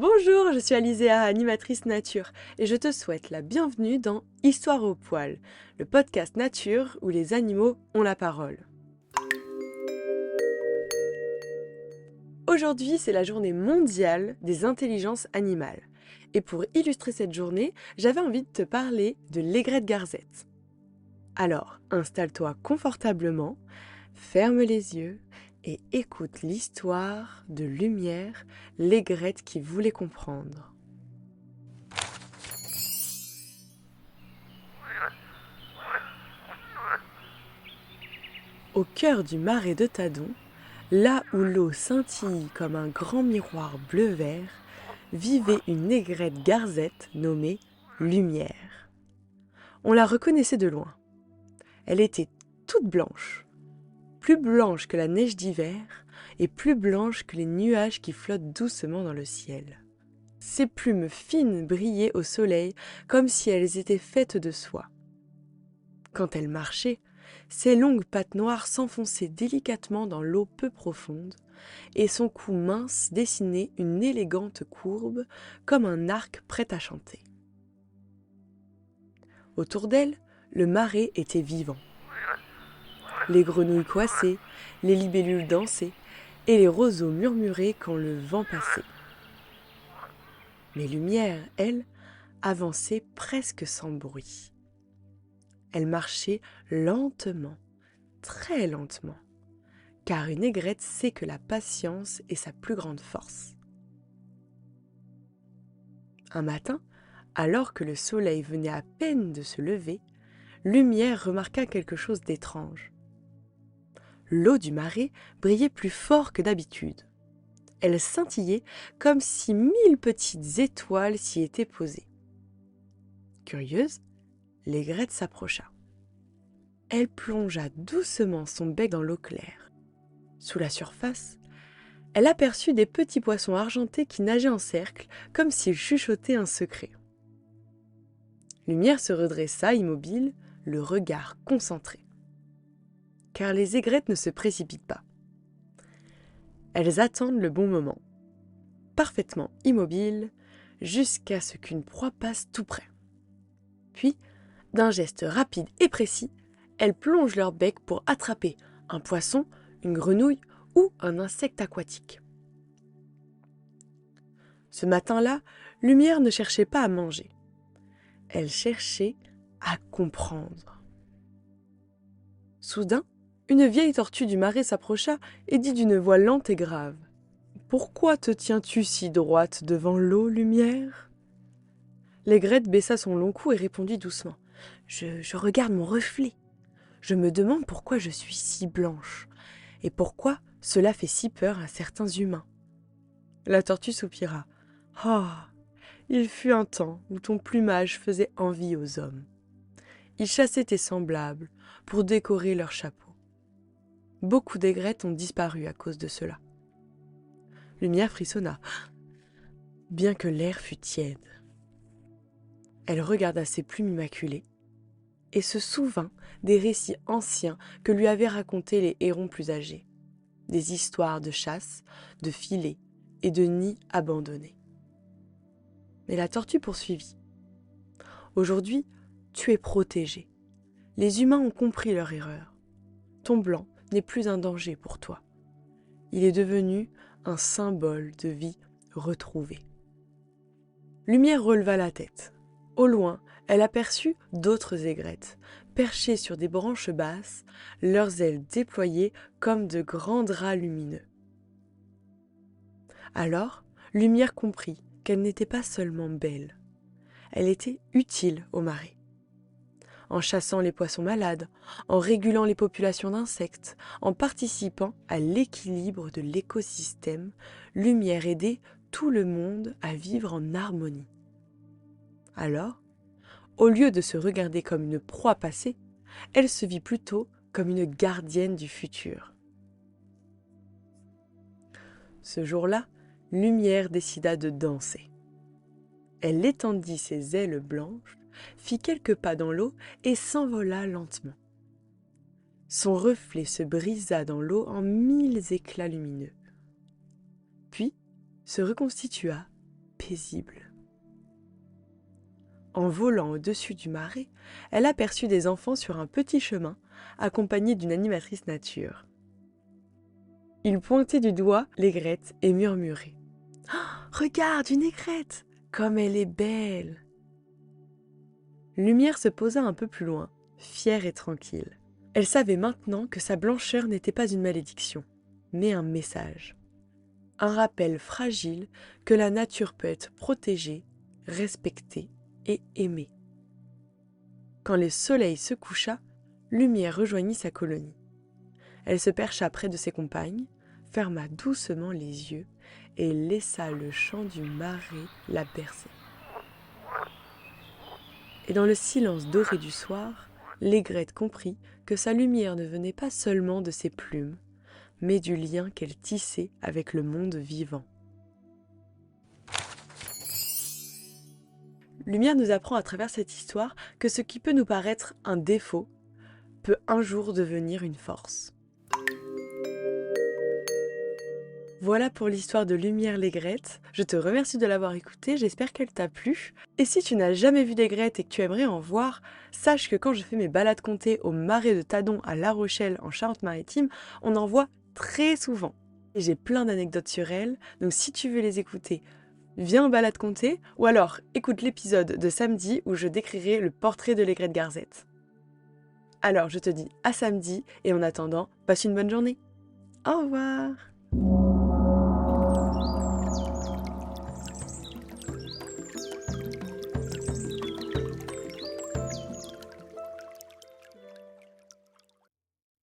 Bonjour, je suis Alizéa, animatrice nature, et je te souhaite la bienvenue dans Histoire au poil, le podcast nature où les animaux ont la parole. Aujourd'hui, c'est la journée mondiale des intelligences animales. Et pour illustrer cette journée, j'avais envie de te parler de l'aigrette garzette. Alors, installe-toi confortablement, ferme les yeux et écoute l'histoire de Lumière, l'aigrette qui voulait comprendre. Au cœur du marais de Tadon, là où l'eau scintille comme un grand miroir bleu-vert, vivait une aigrette garzette nommée Lumière. On la reconnaissait de loin. Elle était toute blanche, plus blanche que la neige d'hiver et plus blanche que les nuages qui flottent doucement dans le ciel. Ses plumes fines brillaient au soleil comme si elles étaient faites de soie. Quand elle marchait, ses longues pattes noires s'enfonçaient délicatement dans l'eau peu profonde, et son cou mince dessinait une élégante courbe comme un arc prêt à chanter. Autour d'elle, le marais était vivant. Les grenouilles coassaient, les libellules dansaient, et les roseaux murmuraient quand le vent passait. Mais Lumière, elle, avançait presque sans bruit. Elle marchait lentement, très lentement, car une aigrette sait que la patience est sa plus grande force. Un matin, alors que le soleil venait à peine de se lever, Lumière remarqua quelque chose d'étrange. L'eau du marais brillait plus fort que d'habitude. Elle scintillait comme si 1000 petites étoiles s'y étaient posées. Curieuse, l'aigrette s'approcha. Elle plongea doucement son bec dans l'eau claire. Sous la surface, elle aperçut des petits poissons argentés qui nageaient en cercle, comme s'ils chuchotaient un secret. Lumière se redressa immobile, le regard concentré. Car les aigrettes ne se précipitent pas. Elles attendent le bon moment, parfaitement immobiles, jusqu'à ce qu'une proie passe tout près. Puis, d'un geste rapide et précis, elles plongent leur bec pour attraper un poisson, une grenouille ou un insecte aquatique. Ce matin-là, Lumière ne cherchait pas à manger. Elle cherchait à comprendre. Soudain, une vieille tortue du marais s'approcha et dit d'une voix lente et grave : « Pourquoi te tiens-tu si droite devant l'eau, Lumière ?» L'aigrette baissa son long cou et répondit doucement : « Je regarde mon reflet. Je me demande pourquoi je suis si blanche et pourquoi cela fait si peur à certains humains. » La tortue soupira. « Ah, il fut un temps où ton plumage faisait envie aux hommes. Ils chassaient tes semblables pour décorer leurs chapeaux. Beaucoup d'aigrettes ont disparu à cause de cela. » Lumière frissonna, bien que l'air fût tiède. Elle regarda ses plumes immaculées et se souvint des récits anciens que lui avaient racontés les hérons plus âgés, des histoires de chasse, de filets et de nids abandonnés. Mais la tortue poursuivit. « Aujourd'hui, tu es protégée. Les humains ont compris leur erreur. Ton blanc n'est plus un danger pour toi. Il est devenu un symbole de vie retrouvée. » Lumière releva la tête. Au loin, elle aperçut d'autres aigrettes, perchées sur des branches basses, leurs ailes déployées comme de grands draps lumineux. Alors, Lumière comprit qu'elle n'était pas seulement belle. Elle était utile au marais. En chassant les poissons malades, en régulant les populations d'insectes, en participant à l'équilibre de l'écosystème, Lumière aidait tout le monde à vivre en harmonie. Alors, au lieu de se regarder comme une proie passée, elle se vit plutôt comme une gardienne du futur. Ce jour-là, Lumière décida de danser. Elle étendit ses ailes blanches, fit quelques pas dans l'eau et s'envola lentement. Son reflet se brisa dans l'eau en 1000 éclats lumineux. Puis se reconstitua paisible. En volant au-dessus du marais, elle aperçut des enfants sur un petit chemin, accompagnés d'une animatrice nature. Ils pointaient du doigt l'aigrette et murmuraient « Oh, regarde, une aigrette! Comme elle est belle !» Lumière se posa un peu plus loin, fière et tranquille. Elle savait maintenant que sa blancheur n'était pas une malédiction, mais un message. Un rappel fragile que la nature peut être protégée, respectée et aimée. Quand le soleil se coucha, Lumière rejoignit sa colonie. Elle se percha près de ses compagnes, ferma doucement les yeux et laissa le chant du marais la bercer. Et dans le silence doré du soir, l'aigrette comprit que sa lumière ne venait pas seulement de ses plumes, mais du lien qu'elle tissait avec le monde vivant. Lumière nous apprend à travers cette histoire que ce qui peut nous paraître un défaut peut un jour devenir une force. Voilà pour l'histoire de Lumière l'aigrette. Je te remercie de l'avoir écoutée, j'espère qu'elle t'a plu. Et si tu n'as jamais vu d'aigrette et que tu aimerais en voir, sache que quand je fais mes balades comptées au marais de Tadon à La Rochelle en Charente-Maritime, on en voit très souvent. Et j'ai plein d'anecdotes sur elle, donc si tu veux les écouter, viens en balade comptée, ou alors écoute l'épisode de samedi où je décrirai le portrait de l'aigrette Garzette. Alors je te dis à samedi, et en attendant, passe une bonne journée. Au revoir!